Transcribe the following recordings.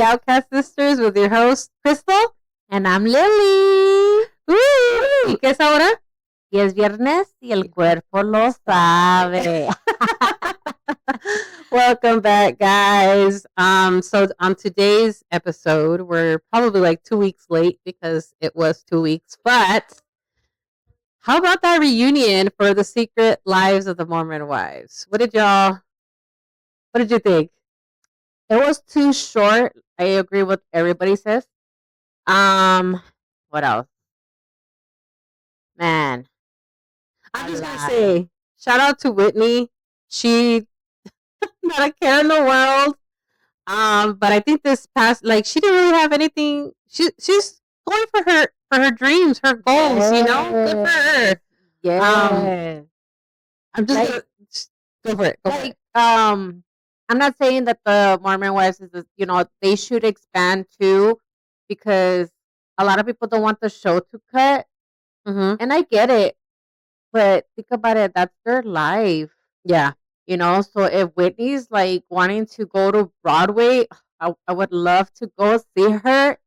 Outcast Sisters with your host, Crystal. And I'm Lily. ¿Y qué es ahora? Y es viernes y el cuerpo lo sabe. Welcome back, guys. So on today's episode, we're probably like 2 weeks late because it was 2 weeks. But how about that reunion for the Secret Lives of the Mormon Wives? What did you think? It was too short. I agree with everybody says. What else? Man, I'm just gonna say, shout out to Whitney. She not a care in the world. But I think this past, like, she didn't really have anything. She's going for her dreams, her goals. You know, good for her. Yeah. I'm just gonna go for it. Go for it. I'm not saying that the Mormon wives is, they should expand too, because a lot of people don't want the show to cut, and I get it, but think about it. That's their life. Yeah. So if Whitney's like wanting to go to Broadway, I would love to go see her.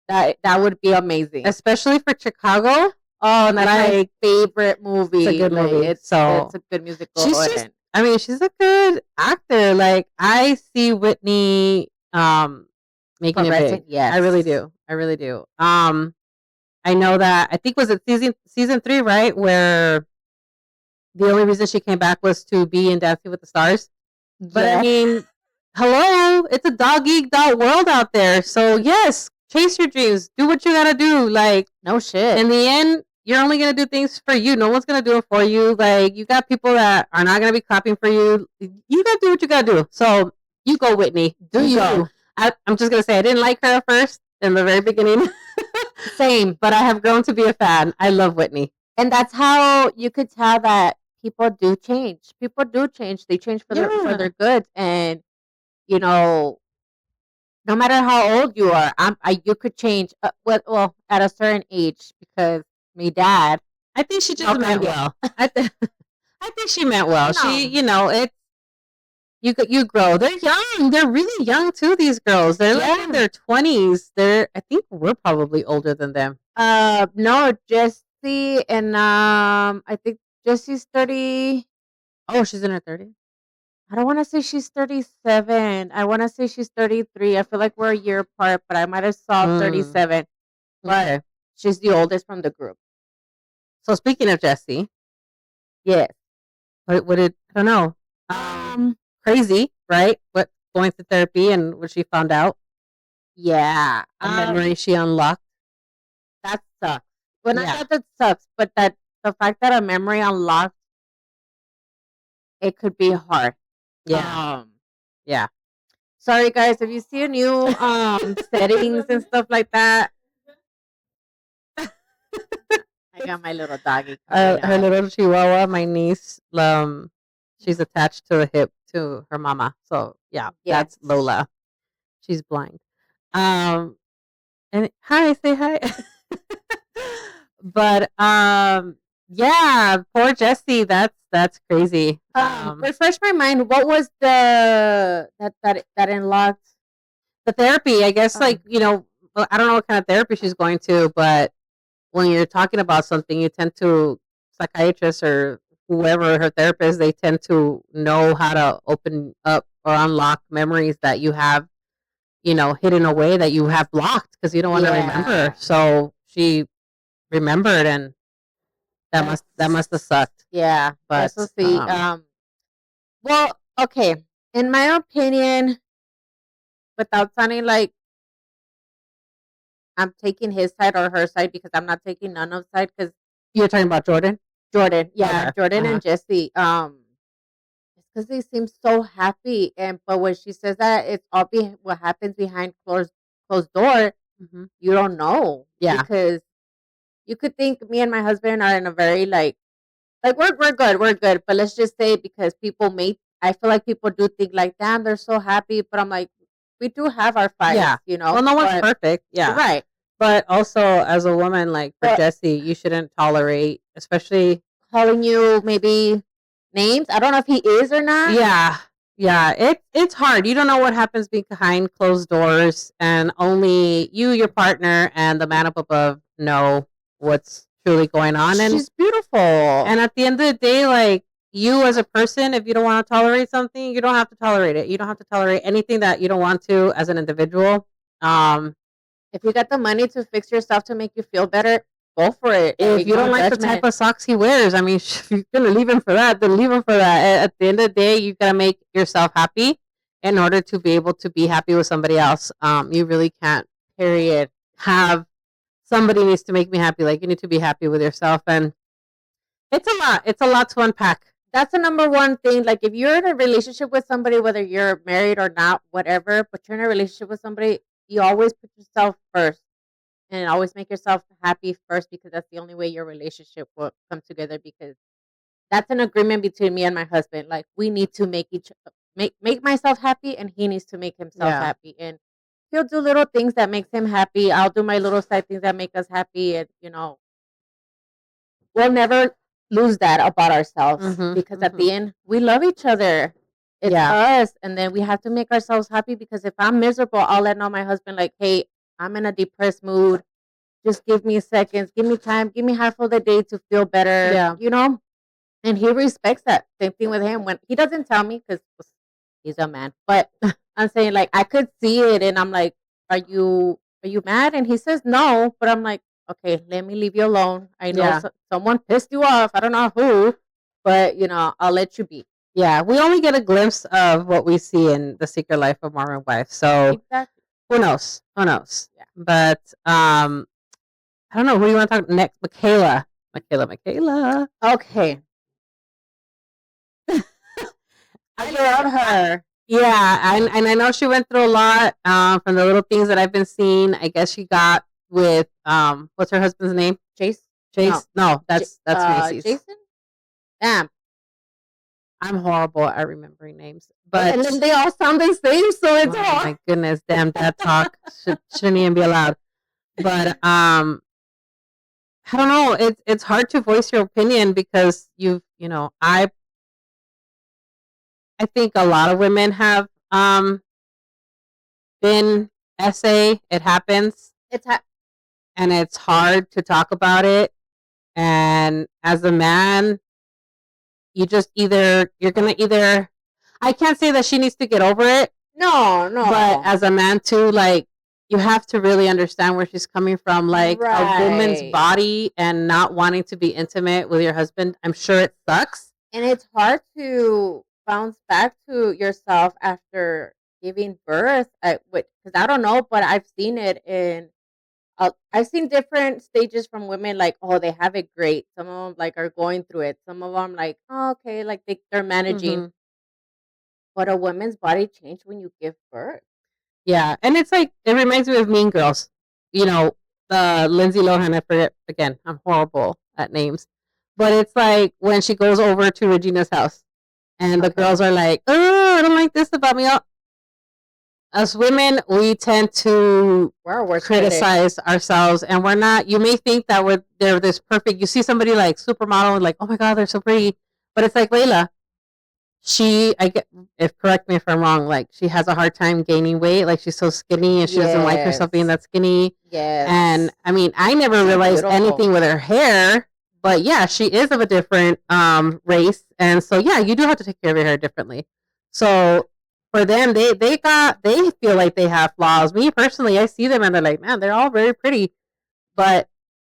That would be amazing, especially for Chicago. Oh, that's my favorite movie. It's a good movie. It's a good musical. She's a good actor. Like, I see Whitney making it big. Yes, I really do. I know that, I think, was it season 3, right? Where the only reason she came back was to be in Dancing with the Stars. But I mean, hello, it's a dog eat dog world out there. So yes, chase your dreams. Do what you gotta do. Like, no shit. In the end, you're only gonna do things for you. No one's gonna do it for you. Like, you got people that are not gonna be clapping for you. You gotta do what you gotta do. So you go, Whitney. Do you? I'm just gonna say, I didn't like her at first in the very beginning. Same, but I have grown to be a fan. I love Whitney. And that's how you could tell that people do change. People do change. They change for their good. And, no matter how old you are, you could change. Well, at a certain age, because my dad. I think she just meant well. I think she meant well. No. She, it's, you grow. They're young. They're really young too. These girls. They're like in their 20s. I think we're probably older than them. No, Jessie and I think Jessie's 30. Oh, she's in her 30s. I don't want to say she's 37. I want to say she's 33. I feel like we're a year apart, but I might have saw 37. But she's the oldest from the group. So speaking of Jessie, yes. I don't know. Crazy, right? What, going to therapy and what she found out? Yeah. A memory she unlocked. That sucks. Well, not that sucks, but that the fact that a memory unlocked, it could be hard. Yeah. Yeah. Sorry, guys, if you see a new settings and stuff like that. I got my little doggy. Her little chihuahua, my niece, she's attached to the hip to her mama. So yeah, that's Lola. She's blind. And hi, say hi. But yeah, poor Jessie. That's crazy. Refresh my mind. What was that unlocked the therapy? I guess I don't know what kind of therapy she's going to, but when you're talking about something, you tend to, psychiatrists or whoever her therapist, they tend to know how to open up or unlock memories that you have, hidden away, that you have blocked because you don't want to remember. So she remembered, and that must have sucked. Yeah, but well, okay. In my opinion, without sounding like I'm taking his side or her side, because I'm not taking none of side. Because you're talking about Jordan, yeah, okay. Jordan and Jessie. It's because they seem so happy, but when she says that it's all what happens behind closed door, you don't know. Yeah, because you could think me and my husband are in a very like we're good, but let's just say, because I feel like people do think like, damn, they're so happy, but I'm like, we do have our fights, Well, no one's perfect, right. But also, as a woman, like for Jessie, you shouldn't tolerate, especially calling you maybe names. I don't know if he is or not. Yeah, Yeah, it's hard. You don't know what happens behind closed doors, and only you, your partner, and the man up above know what's truly going on. She's beautiful. And at the end of the day, like, you as a person, if you don't want to tolerate something, you don't have to tolerate it. You don't have to tolerate anything that you don't want to as an individual. If you got the money to fix yourself to make you feel better, go for it. If you don't like the type of socks he wears, I mean, if you're gonna leave him for that, then leave him for that. At the end of the day, you gotta make yourself happy in order to be able to be happy with somebody else. You really can't, period, have somebody needs to make me happy. Like, you need to be happy with yourself, and it's a lot. It's a lot to unpack. That's the number one thing. Like, if you're in a relationship with somebody, whether you're married or not, whatever, but you're in a relationship with somebody, you always put yourself first and always make yourself happy first, because that's the only way your relationship will come together, because that's an agreement between me and my husband. Like, we need to make myself happy, and he needs to make himself happy. And he'll do little things that makes him happy. I'll do my little side things that make us happy. And, we'll never lose that about ourselves, because at the end, we love each other. It's us. And then we have to make ourselves happy, because if I'm miserable, I'll let know my husband, like, hey, I'm in a depressed mood. Just give me seconds. Give me time. Give me half of the day to feel better. Yeah. And he respects that. Same thing with him. When he doesn't tell me, because he's a man. But I'm saying, like, I could see it, and I'm like, Are you mad?" And he says no, but I'm like, okay, let me leave you alone. I know someone pissed you off. I don't know who, but I'll let you be. Yeah, we only get a glimpse of what we see in The Secret Life of Mormon Wife. So Exactly. who knows? Who knows? Yeah. But I don't know. Who do you want to talk next? Michaela. Okay. I love her. Yeah, and I know she went through a lot from the little things that I've been seeing. I guess she got with what's her husband's name? Chase. No, that's Macy's. Jason. Damn. I'm horrible at remembering names, but and then they all sound the same, so it's oh my goodness, damn, dad talk shouldn't even be allowed. But I don't know. It's hard to voice your opinion because I think a lot of women have been SA. It happens. And it's hard to talk about it. And as a man, you're gonna either. I can't say that she needs to get over it. No. But as a man too, like, you have to really understand where she's coming from. Like, a woman's body and not wanting to be intimate with your husband, I'm sure it sucks. And it's hard to bounce back to yourself after giving birth. Because I don't know, but I've seen it I've seen different stages from women. Like, oh, they have it great. Some of them like are going through it. Some of them like, oh, okay, like they're managing. But a woman's body changes when you give birth. Yeah, and it's like, it reminds me of Mean Girls. Lindsay Lohan. I forget again. I'm horrible at names, but it's like when she goes over to Regina's house, and the girls are like, "Oh, I don't like this about me." As women, we tend to criticize ourselves, and we're not. You may think that they're this perfect. You see somebody like supermodel, and like, oh my god, they're so pretty, but it's like Layla. Correct me if I'm wrong, like, she has a hard time gaining weight. Like, she's so skinny, and she doesn't like herself being that skinny. Yes. And I mean, I never realized anything with her hair, but yeah, she is of a different race, and so yeah, you do have to take care of your hair differently. So for them, they feel like they have flaws. Me personally, I see them and they're like, man, they're all very pretty, but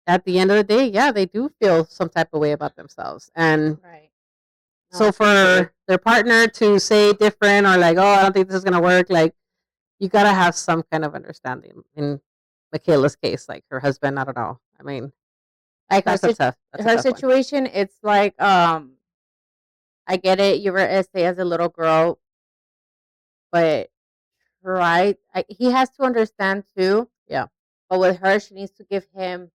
at the end of the day, yeah, they do feel some type of way about themselves. And so for their partner to say different, or like, oh, I don't think this is gonna work, like, you gotta have some kind of understanding. In Michaela's case, like, her husband, I don't know. I mean, like, that's a tough situation. One. It's like, I get it. You were SA as a little girl, but he has to understand too. Yeah. But with her, she needs to give him.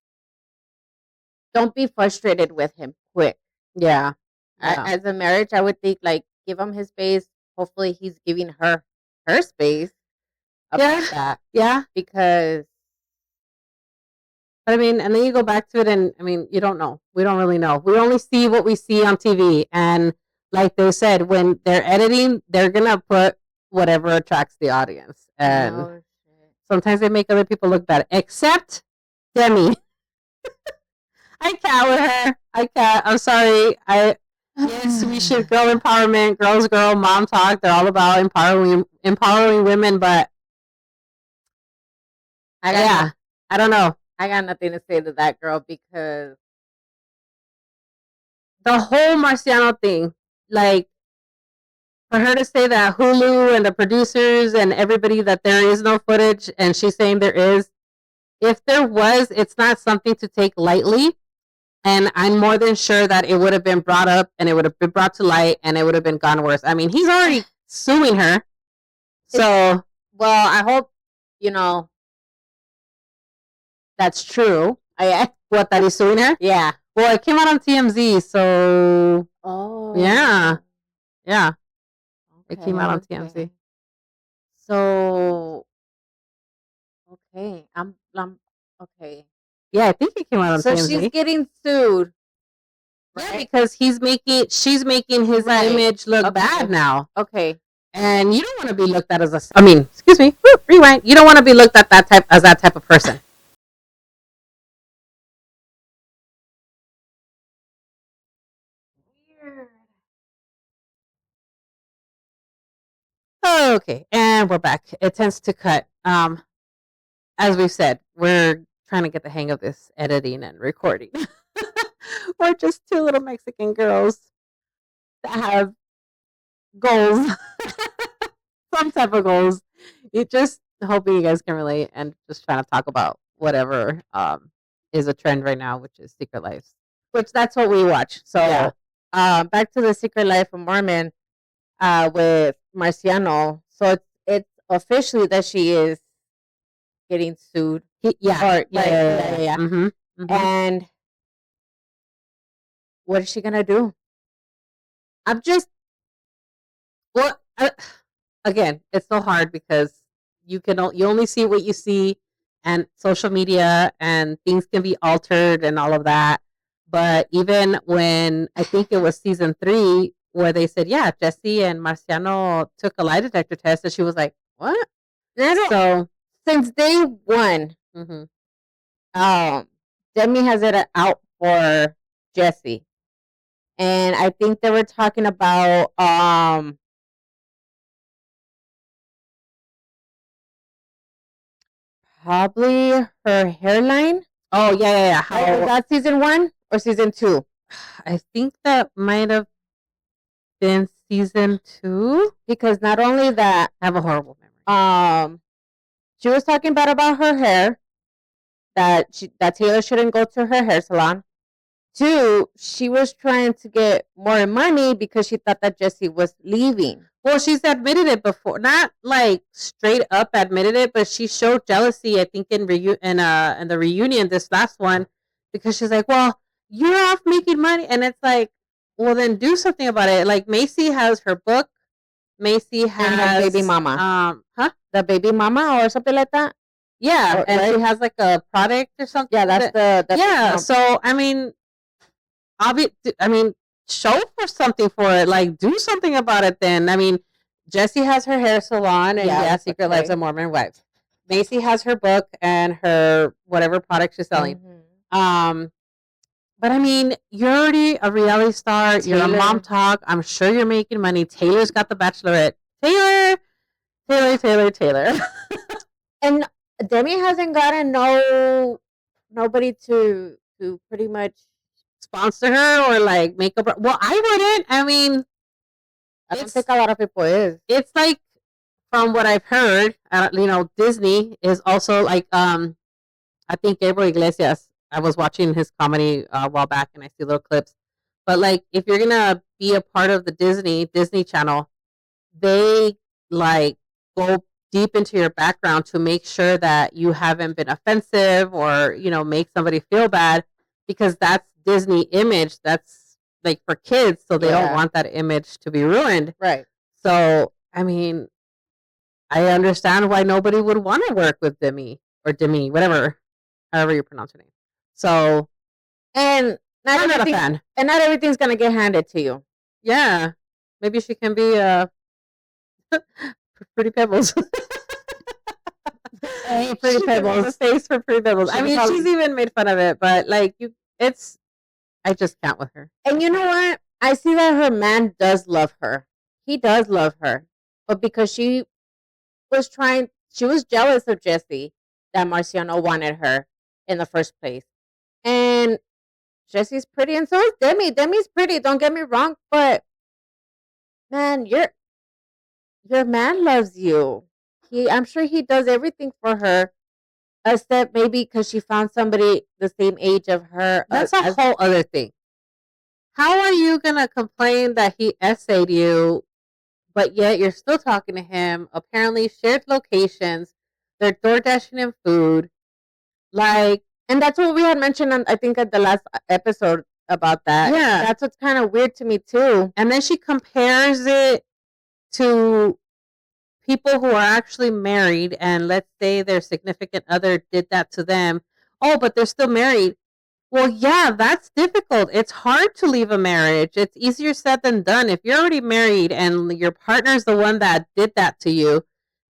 Don't be frustrated with him quick. Yeah. As a marriage, I would think, like, give him his space. Hopefully, he's giving her space. That. Yeah. Because, I mean, and then you go back to it, and I mean, you don't know. We don't really know. We only see what we see on TV, and like they said, when they're editing, they're gonna put whatever attracts the audience, and sometimes they make other people look bad, except Demi. I can't with her. I can't. I'm sorry. Yes, we should girl empowerment, girl, mom talk. They're all about empowering women, but I don't know. I got nothing to say to that girl because the whole Marciano thing, like for her to say that Hulu and the producers and everybody that there is no footage, and she's saying there is. If there was, it's not something to take lightly. And I'm more than sure that it would have been brought up and it would have been brought to light and it would have been gone worse. I mean, he's already suing her. So, well, I hope, that's true. What, that he's suing her? Yeah. Well, it came out on TMZ, so. Oh. Yeah. Yeah. Okay, it came out on TMZ. So. Okay. I'm okay. Yeah, I think it came out on TMZ. So she's getting sued. Right? Yeah, because she's making his image look bad now. Okay. And you don't want to be looked at as excuse me, rewind. You don't want to be looked at that type of person. Weird. Okay, and we're back. It tends to cut. As we've said, we're trying to get the hang of this editing and recording. We're just two little Mexican girls that have goals. Some type of goals. It just hoping you guys can relate and just trying to talk about whatever is a trend right now, which is Secret Lives, which that's what we watch. So back to the Secret Life of Mormon with Marciano. So it's officially that she is getting sued. Yeah. Mm-hmm. Mm-hmm. And what is she gonna do? I'm just again, it's so hard because you only see what you see, and social media and things can be altered and all of that. But even when I think it was season 3 where they said, yeah, Jesse and Marciano took a lie detector test, and she was like, what? So since day one, Demi has it out for Jesse. And I think they were talking about probably her hairline. Oh yeah. How was that season 1 or season 2? I think that might have been season 2, because not only that, I have a horrible memory. She was talking bad about her hair, that Taylor shouldn't go to her hair salon. 2, she was trying to get more money because she thought that Jesse was leaving. Well, she's admitted it before, not like straight up admitted it, but she showed jealousy, I think, in the reunion, this last one, because she's like, well, you're off making money. And it's like, well, then do something about it. Like, Macy has her book. Macy has and her baby mama. The baby mama or something like that? Yeah, and right? She has like a product or something. Yeah, that's yeah. So I mean, show for something for it. Like, do something about it. Then I mean, Jessie has her hair salon and Secret Lives of Mormon Wives. Macy has her book and her whatever product she's selling. But I mean, you're already a reality star. Taylor. You're a mom talk. I'm sure you're making money. Taylor's got the Bachelorette. Taylor. And Demi hasn't gotten nobody to pretty much sponsor her or like make up. Well, I wouldn't. I mean, I don't think a lot of people is. It's like, from what I've heard, Disney is also like, I think Gabriel Iglesias. I was watching his comedy a while back, and I see little clips. But like, if you're gonna be a part of the Disney Channel, they like go deep into your background to make sure that you haven't been offensive or make somebody feel bad, because that's Disney image. That's like for kids, so they don't want that image to be ruined. Right. So I mean, I understand why nobody would want to work with Demi, whatever, however you pronounce her name. So, and I'm not a fan. And not everything's gonna get handed to you. Yeah, maybe she can be Fruity Pebbles. Hey, She Fruity could be the Pebbles. face for Fruity Pebbles. She I could mean, she's probably. even made fun of it, but like it's. I just can't with her. And you know what? I see that her man does love her. He does love her, but because she was jealous of Jesse that Marciano wanted her in the first place, and Jesse's pretty, and so is Demi. Demi's pretty. Don't get me wrong, but man, your man loves you. I'm sure he does everything for her, except maybe because she found somebody the same age of her. That's a whole other thing. How are you gonna complain that he essayed you, but yet you're still talking to him? Apparently, shared locations. They're door dashing him food. Like, and that's what we had mentioned on, I think, at the last episode about that. Yeah, that's what's kind of weird to me too. And then she compares it to people who are actually married, and let's say their significant other did that to them. Oh, but they're still married. Well, yeah, that's difficult. It's hard to leave a marriage. It's easier said than done. If you're already married and your partner's the one that did that to you,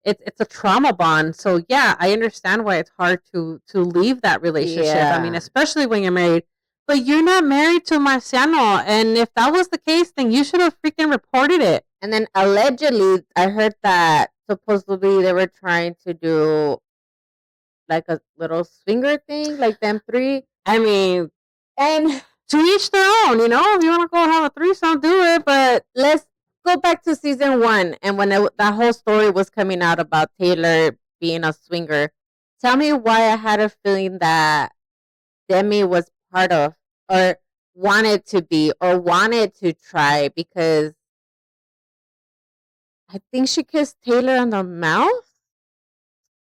it's a trauma bond. So yeah, I understand why it's hard to leave that relationship. I mean, especially when you're married. But you're not married to Marciano, and if that was the case, then you should have freaking reported it. And then allegedly, I heard that supposedly they were trying to do like a little swinger thing, like them three. I mean, and to each their own, you know. If you want to go have a threesome, do it. But let's go back to season 1, and when that whole story was coming out about Taylor being a swinger. Tell me why I had a feeling that Demi was part of, or wanted to be, or wanted to try, because I think she kissed Taylor on the mouth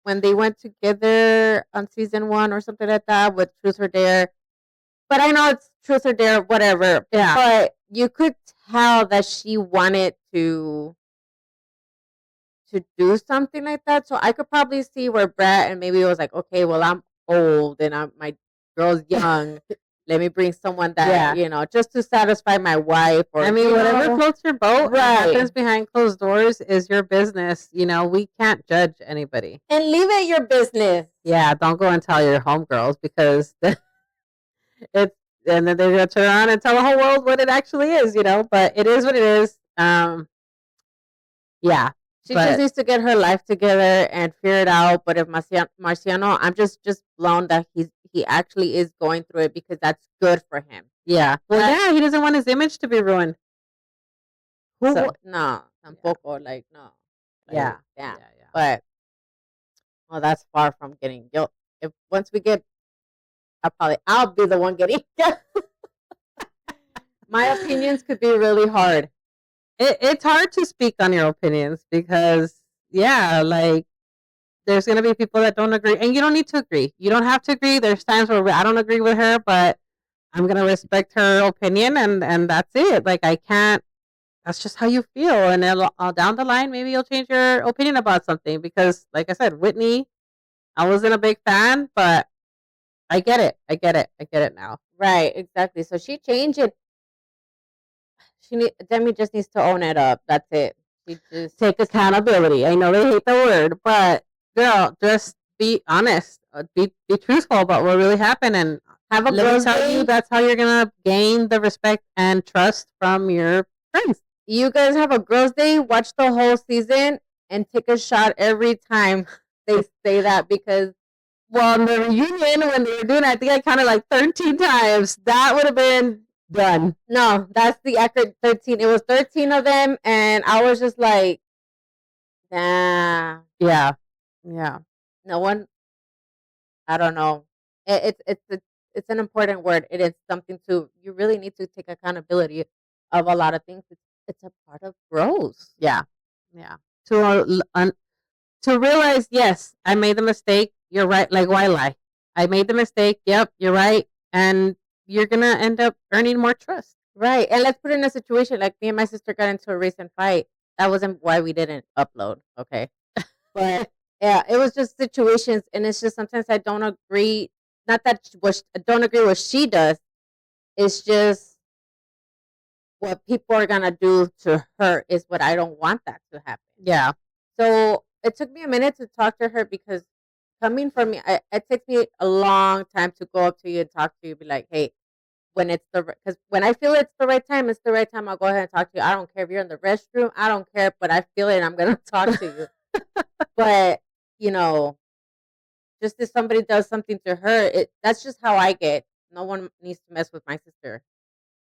when they went together on season 1 or something like that with Truth or Dare. But I know it's Truth or Dare, whatever. Yeah. But you could tell that she wanted to do something like that. So I could probably see where Brett and maybe it was like, okay, well, I'm old and my girl's young. Let me bring someone that, just to satisfy my wife. Or I mean, whatever floats your boat, right. happens behind closed doors is your business. You know, we can't judge anybody. And leave it your business. Yeah, don't go and tell your homegirls, because it's, and then they're gonna turn around and tell the whole world what it actually is, but it is what it is. Yeah. She just needs to get her life together and figure it out. But if Marciano, I'm just blown that he actually is going through it, because that's good for him. Yeah. Well, yeah, he doesn't want his image to be ruined. No, tampoco. Like, no. Like, yeah. But, well, that's far from getting guilt. If once we get, I'll be the one getting guilt. My opinions could be really hard. It's hard to speak on your opinions because, like, there's going to be people that don't agree, and you don't need to agree. You don't have to agree. There's times where I don't agree with her, but I'm going to respect her opinion, and that's it. Like, I can't, that's just how you feel. And then down the line, maybe you'll change your opinion about something, because, like I said, Whitney, I wasn't a big fan, but I get it. I get it now. Right, exactly. So she changed it. Demi just needs to own it up. That's it. She just take accountability. I know they hate the word, but girl, just be honest. Be truthful about what really happened, and have a let me tell you, that's how you're gonna gain the respect and trust from your friends. You guys have a girls' day. Watch the whole season and take a shot every time they say that, because, well, in the reunion when they were doing it, I think I counted like 13 times. That would have been done. No, that's the accurate 13. It was 13 of them, and I was just like, nah. Yeah. No one. I don't know. It's an important word. It is something you really need to take accountability of a lot of things. It's a part of growth. Yeah. To realize, yes, I made the mistake. You're right. Like, why lie? I made the mistake. Yep, you're right. And you're going to end up earning more trust. Right. And let's put it in a situation like me and my sister got into a recent fight. That wasn't why we didn't upload. Okay. But yeah, it was just situations. And it's just sometimes I don't agree. Not that I don't agree with what she does. It's just what people are gonna do to her is what I don't want that to happen. Yeah. So it took me a minute to talk to her because coming from me, it takes me a long time to go up to you and talk to you, be like, hey, when it's because when I feel it's the right time, it's the right time. I'll go ahead and talk to you. I don't care if you're in the restroom. I don't care, but I feel it. I'm gonna talk to you. But just if somebody does something to her, that's just how I get. No one needs to mess with my sister.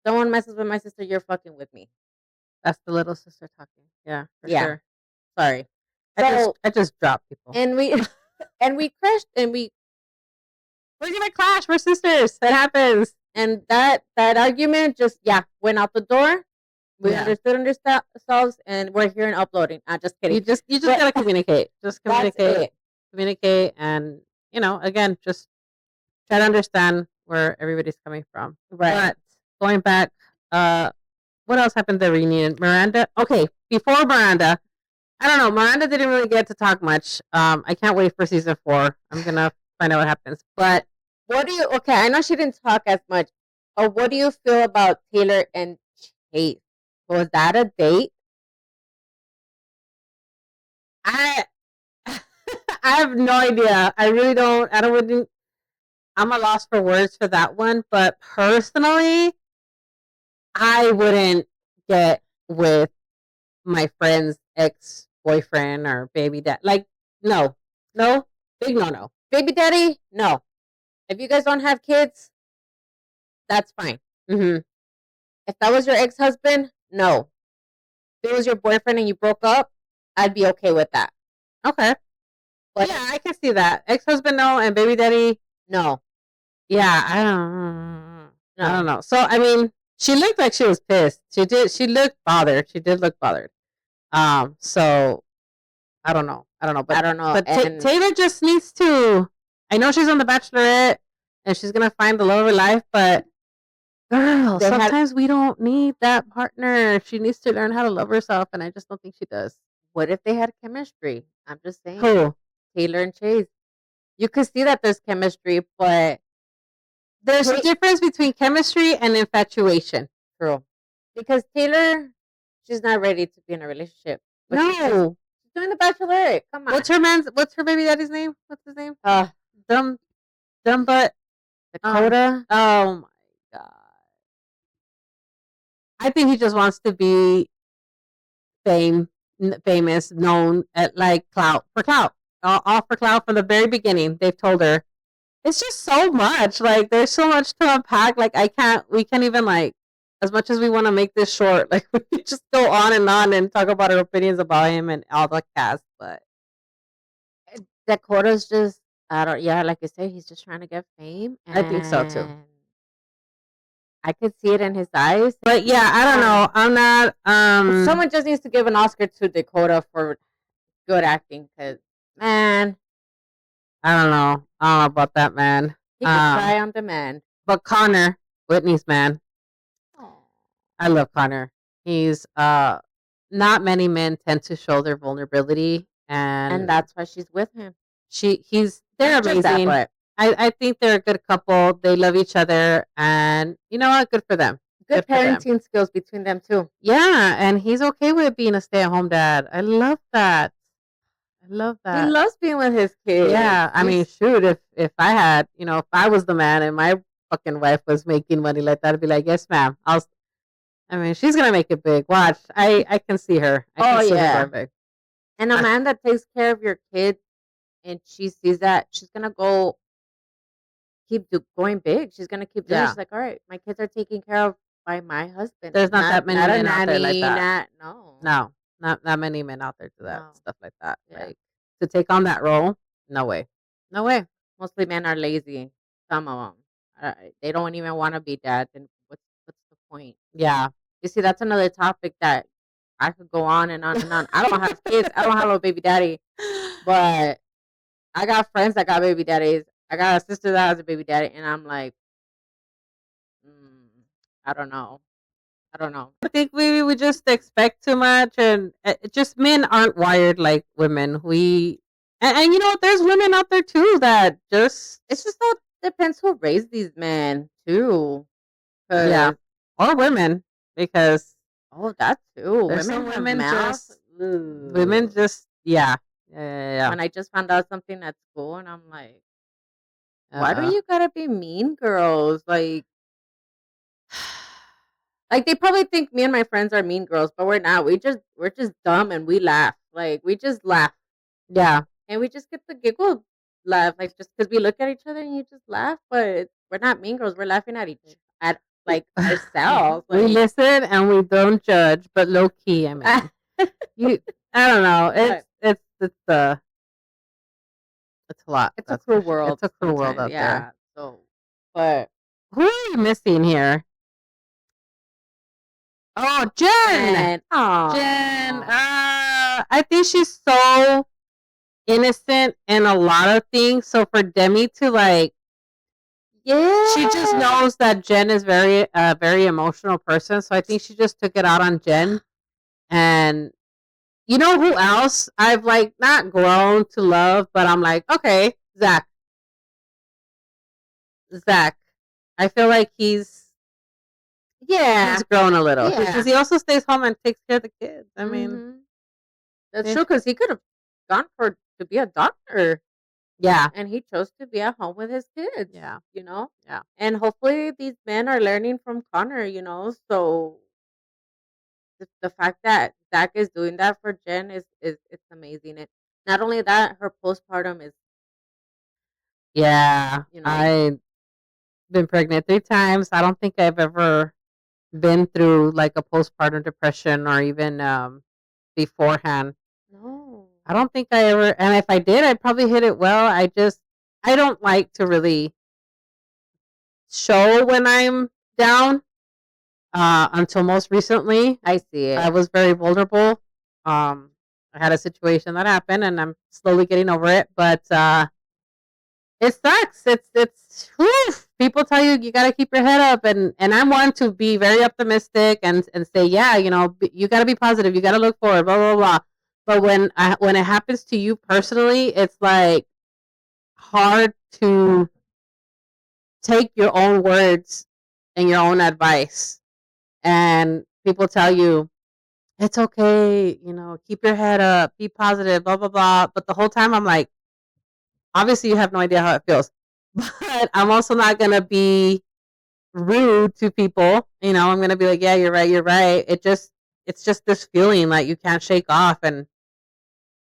Someone messes with my sister, you're fucking with me. That's the little sister talking. Yeah, for Yeah. sure. Sorry. I just drop people. And we crashed and we're gonna clash. We're sisters. That happens. And that argument just went out the door. We understood ourselves, and we're here and uploading. Just kidding. You just gotta communicate. Just communicate. Communicate, and again, just try to understand where everybody's coming from. Right. But going back, what else happened at the reunion? Miranda. Okay, before Miranda, I don't know. Miranda didn't really get to talk much. I can't wait for season 4. I'm gonna find out what happens. But what do you? Okay, I know she didn't talk as much. What do you feel about Taylor and Chase? Was that a date? I have no idea. I really don't. I don't really. I'm a loss for words for that one. But personally, I wouldn't get with my friend's ex-boyfriend or baby dad. Like, no, big no. Baby daddy, no. If you guys don't have kids, that's fine. Mm-hmm. If that was your ex-husband, no. If it was your boyfriend and you broke up, I'd be okay with that. Okay. But yeah, I can see that. Ex-husband, no, and baby daddy, no. Yeah, I don't know. So, I mean, she looked like she was pissed. She did. She looked bothered. She did look bothered. So I don't know. But, But Taylor just needs to. I know she's on The Bachelorette and she's gonna find the love of her life, but girl, sometimes we don't need that partner. She needs to learn how to love herself, and I just don't think she does. What if they had chemistry? I'm just saying. Who? Taylor and Chase. You could see that there's chemistry, but there's a difference between chemistry and infatuation. True. Because Taylor, she's not ready to be in a relationship. No. She's doing The Bachelorette. Come on. What's her baby daddy's name? What's his name? Dumb butt. Dakota. Oh my god. I think he just wants to be famous, known at like clout. All for clout from the very beginning. They've told her. It's just so much. Like there's so much to unpack. Like we can't even like, as much as we want to make this short, like we can just go on and talk about our opinions about him and all the cast. But Dakota's just, like I said, he's just trying to get fame. I think so too. I could see it in his eyes. But yeah, I don't know. I'm not. Someone just needs to give an Oscar to Dakota for good acting, because man, I don't know about that man. He can cry on demand. But Connor, Whitney's man. Aww. I love Connor. He's not many men tend to show their vulnerability, and that's why she's with him. They're amazing. I think they're a good couple. They love each other, and you know what? Good for them. Good parenting skills between them too. Yeah, and he's okay with being a stay-at-home dad. I love that. He loves being with his kids. Yeah, I mean, shoot, if I had, if I was the man and my fucking wife was making money like that, I'd be like, yes, ma'am. She's gonna make it big. Watch, I can see her. Big. And a man that takes care of your kids, and she sees that, she's gonna keep going big. She's gonna keep doing. She's like, all right, my kids are taken care of by my husband. There's not that many men out there like that. No. Not many men out there do that stuff like that. Yeah. Like to take on that role, no way. Mostly men are lazy. Some of them, they don't even want to be dads. And what's the point? Yeah, you see, that's another topic that I could go on and on and on. I don't have kids. I don't have a baby daddy, but I got friends that got baby daddies. I got a sister that has a baby daddy, and I'm like, I don't know. I think we just expect too much, and just men aren't wired like women. And there's women out there too that just it's just all depends who raised these men too. Yeah, or women. because that too. there's Women some have women mouths. just women just yeah. When I just found out something at school, and I'm like, why do Uh-uh. you gotta be mean girls? Like they probably think me and my friends are mean girls, but we're not. We're just dumb and we laugh. Like we just laugh Yeah. and we just get the giggle laugh, like just because we look at each other and you just laugh. But we're not mean girls. We're laughing at like ourselves. We Like listen and we don't judge, but low key, I mean, you. I don't know. but It's a lot. it's a That's for cruel sure. It's world a cruel world sometimes. out there. Yeah. So, but Who are you missing here? Oh, Jen. and oh, Jen. I think she's so innocent in a lot of things. So for Demi to like, yeah, she just knows that Jen is very emotional person. So I think she just took it out on Jen. And you know who else I've like not grown to love, but I'm like, okay, Zach. Zach. I feel like he's grown a little because he also stays home and takes care of the kids. I mean, that's true because he could have gone for to be a doctor. Yeah. And he chose to be at home with his kids. Yeah. Yeah. And hopefully these men are learning from Connor, So the fact that Zach is doing that for Jen is it's amazing. And not only that, her postpartum is Yeah. I've been pregnant 3 times. I don't think I've ever been through like a postpartum depression or even beforehand. No. I don't think I ever, and if I did, I'd probably hit it well. I don't like to really show when I'm down. Until most recently, I see it. I was very vulnerable. I had a situation that happened, and I'm slowly getting over it. But it sucks. It's whew. People tell you got to keep your head up, and I'm one to be very optimistic and say, yeah, you got to be positive. You got to look forward. Blah blah blah. But when it happens to you personally, it's like hard to take your own words and your own advice, and people tell you it's okay, keep your head up, be positive, blah blah blah. But the whole time I'm like, obviously you have no idea how it feels, but I'm also not gonna be rude to people. I'm gonna be like, yeah, you're right, you're right. It's just this feeling that you can't shake off. And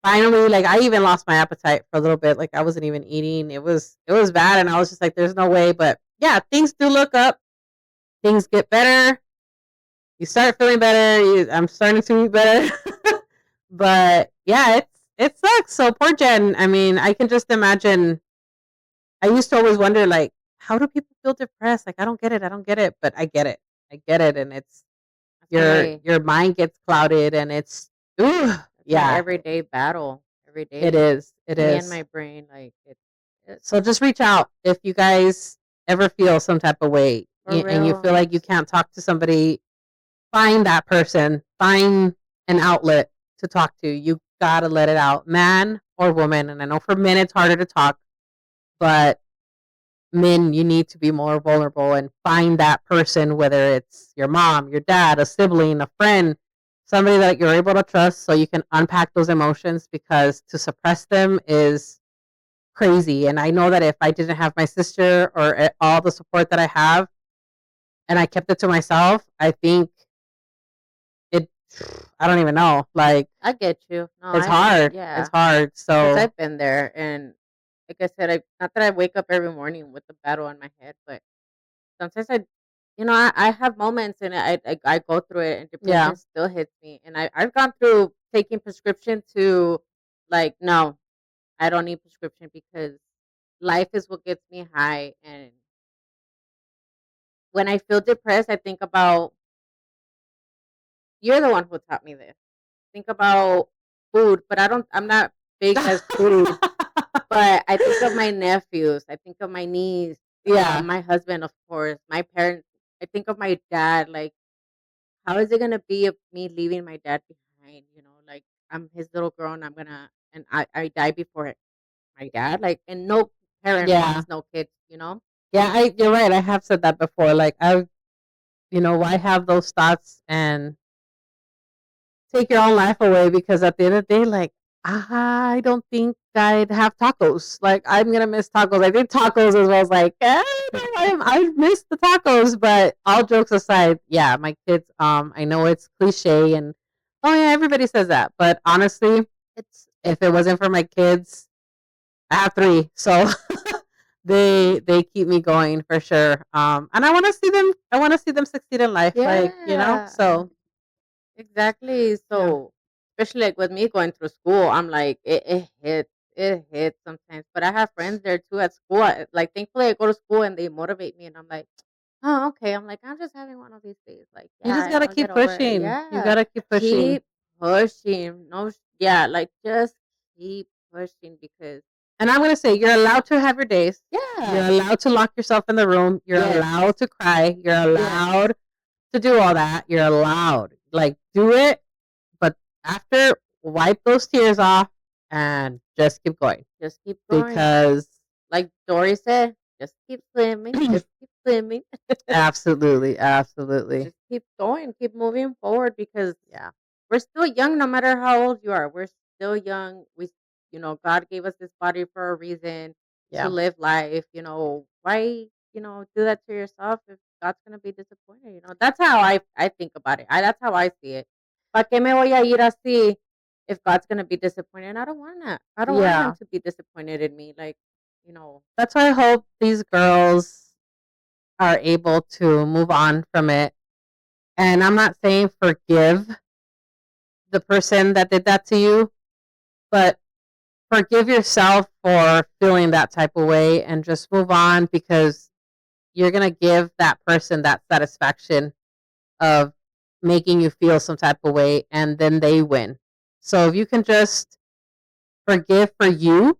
finally, like, I even lost my appetite for a little bit. Like, I wasn't even eating. It was bad, and I was just like, there's no way. But yeah, things do look up. Things get better. You start feeling better. I'm starting to eat better. But yeah, it sucks. So poor Jen. I mean, I can just imagine. I used to always wonder, like, how do people feel depressed? Like, I don't get it. I don't get it. But I get it. I get it, and it's your mind gets clouded, and it's ooh, yeah, everyday battle. Every day. it is. It Me is. and my brain, like So just reach out if you guys ever feel some type of way, and you feel like you can't talk to somebody. Find that person. Find an outlet to talk to. You gotta let it out, man or woman. And I know for men it's harder to talk, but men, you need to be more vulnerable and find that person, whether it's your mom, your dad, a sibling, a friend, somebody that you're able to trust so you can unpack those emotions, because to suppress them is crazy. And I know that if I didn't have my sister or all the support that I have and I kept it to myself, I think it, I don't even know. Like, I get you. No, it's hard. Yeah, It's hard. So I've been there, and like I said, not that I wake up every morning with the battle in my head, but sometimes I have moments, and I go through it, and depression still hits me, and I've gone through taking prescription to like, no, I don't need prescription because life is what gets me high, and when I feel depressed, I think about you're the one who taught me this. Think about food, but I'm not big as food. But I think of my nephews. I think of my niece. yeah, My husband, of course. My parents. I think of my dad. Like, how is it gonna be of me leaving my dad behind? Like I'm his little girl, and I die before my dad. Like, and no parent yeah, wants no kids. yeah. You're right. I have said that before. Like, why have those thoughts and take your own life away? Because at the end of the day, like, I don't think I'd have tacos. Like, I'm gonna miss tacos. I think tacos as well as like, I miss the tacos. But all jokes aside, yeah, my kids. I know it's cliche, and oh yeah, everybody says that. But honestly, It's if it wasn't for my kids, I have three, so they keep me going for sure. And I want to see them. I want to see them succeed in life. Like yeah. so Exactly. yeah. So, especially like with me going through school, I'm like, it hits sometimes. But I have friends there too at school. Like, thankfully, I go to school and they motivate me, and I'm like, oh, okay. I'm like, I'm just having one of these days. Like, You just yeah, gotta I'll get keep over it. pushing. You Yeah, gotta keep pushing. keep pushing. No, yeah, like just keep pushing because And I'm gonna say you're allowed to have your days. You're yeah, allowed to lock yourself in the room. You're yes, allowed to cry. You're yes, allowed to do all that. You're allowed. Like do it, but after wipe those tears off and just keep going just keep going. because Like Dory said, just keep swimming, just keep swimming. absolutely, absolutely, Just keep going, keep moving forward because yeah, we're still young no matter how old you are. We're still young. God gave us this body for a reason to yeah, live life. Why, do that to yourself if God's going to be disappointed? That's how I think about it. That's how I see it. ¿Para qué me voy a ir así if God's going to be disappointed? And I don't want that. I don't want him yeah. to be disappointed in me. Like, you know, That's why I hope these girls are able to move on from it. And I'm not saying forgive the person that did that to you, but forgive yourself for feeling that type of way and just move on because you're going to give that person that satisfaction of making you feel some type of way and then they win. So if you can just forgive for you,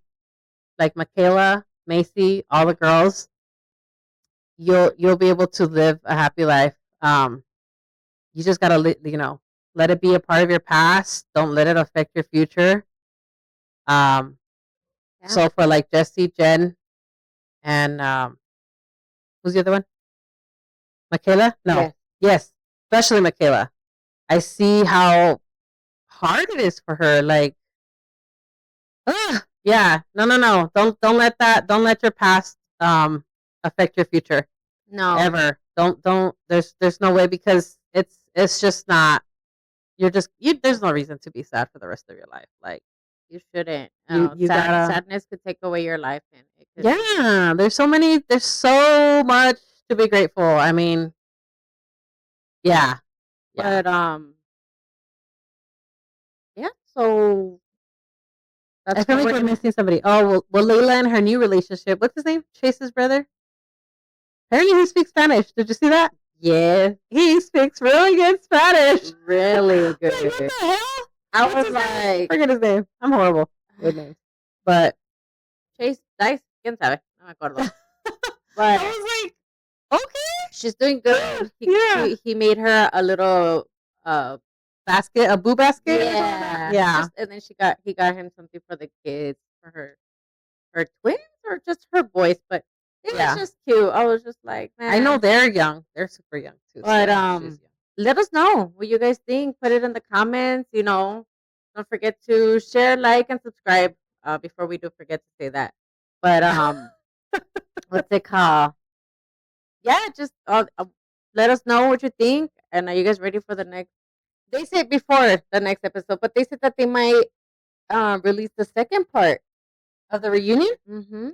like Michaela, Macy, all the girls, you'll be able to live a happy life. You just gotta let it be a part of your past. Don't let it affect your future. Um, yeah. so for like Jesse, Jen, and who's the other one? Michaela? No. Yes. Yes, especially Michaela. I see how hard it is for her. Like, yeah, no, no, no. Don't let that. Don't let your past affect your future No, ever. Don't. There's no way because it's just not. You're just you. There's no reason to be sad for the rest of your life. Like you shouldn't. you gotta. Sadness could take away your life, and it could. Yeah, there's so many. There's so much to be grateful. I mean, yeah, yeah. But yeah. So I that's feel what like we're we're gonna. missing somebody. Oh, well, Layla and her new relationship. What's his name? Chase's brother. Apparently, he speaks Spanish. Did you see that? Yes, He speaks really good Spanish. really Like, what good. the hell? I What's was his name? like, Forget his name. I'm horrible with names. But Chase Dice. ¿Quién sabe? No me acuerdo. I But was like, okay. she's doing good. He Yeah. he made her a little Basket, a boo basket or something like that? yeah. Yeah. Just and then he got him something for the kids for her twins or just her boys, but it was Yeah. just cute. I was just like, man. I know they're young. They're super young too. But So she's young. let us know what you guys think. Put it in the comments. Don't forget to share, like, and subscribe. Before we do forget to say that. But what's it called? Yeah, just let us know what you think. And are you guys ready for the next? They said before the next episode, but they said that they might release the second part. Of the reunion? Mm-hmm.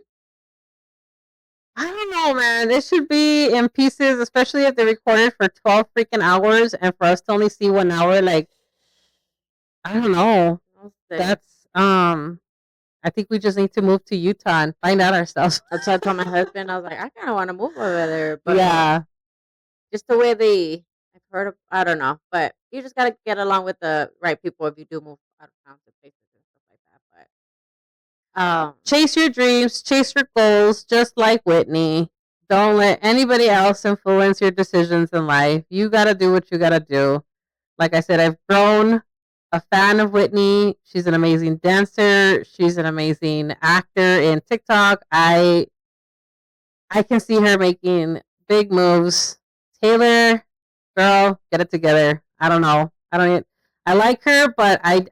I don't know, man. It should be in pieces, especially if they recorded for 12 freaking hours and for us to only see 1 hour. Like, I don't know. No sé. That's I think we just need to move to Utah and find out ourselves. That's why I told my husband. I was like, I kind of want to move over there, but Yeah. just the way I've heard of, I don't know, but you just gotta get along with the right people if you do move out of town to places and stuff like that. But Chase your dreams, chase your goals, just like Whitney. Don't let anybody else influence your decisions in life. You got to do what you got to do. Like I said, I've grown a fan of Whitney. She's an amazing dancer. She's an amazing actor in TikTok. I can see her making big moves. Taylor, girl, get it together. I don't know. I like her, but I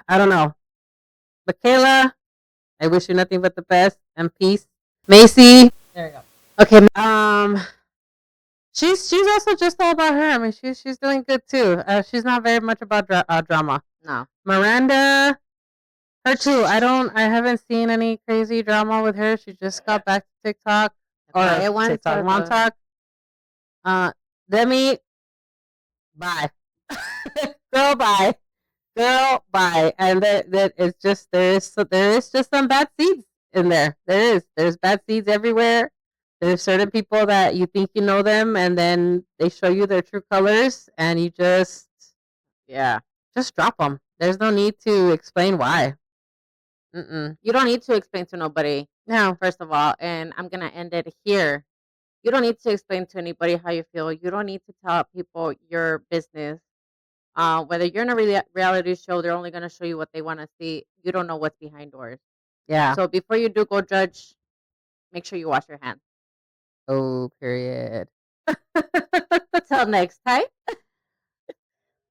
don't know. Michaela, I wish you nothing but the best and peace. Macy, there you go. Okay, she's also just all about her. I mean, she's doing good too. She's not very much about drama. No. Miranda, her too. I haven't seen any crazy drama with her. She just got back to TikTok or TikTok, Montauk. Demi, bye. Girl, bye. Girl, bye. And that it's just there is just some bad seeds in there. There's bad seeds everywhere. There's certain people that you think you know them, and then they show you their true colors, and you just drop them. There's no need to explain why. You don't need to explain to nobody. No. First of all, and I'm gonna end it here. You don't need to explain to anybody how you feel. You don't need to tell people your business. Whether you're in a reality show, they're only gonna show you what they want to see. You don't know what's behind doors. Yeah. So before you do go judge, make sure you wash your hands. Oh, period. Till next time.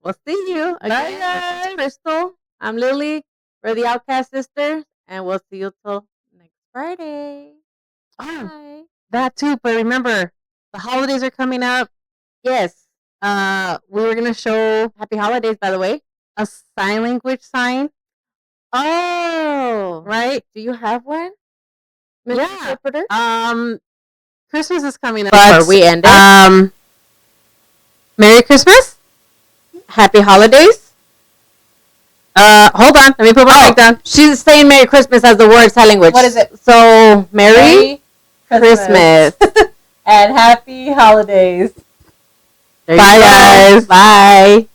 We'll see you again. Bye, guys. Crystal. I'm Lily. We're the Outcast Sisters, and we'll see you till next Friday. Bye. That too, but remember, the holidays are coming up. Yes. We were gonna show Happy holidays, by the way. a sign language sign. Oh, right? Do you have one? Yeah. Interpreter? Christmas is coming up. Before we end it, Merry Christmas. Happy holidays. Hold on. Let me put my mic down. She's saying Merry Christmas as the word sign language. What is it? So, Merry Christmas. And happy holidays. Bye, Bye, guys. Bye.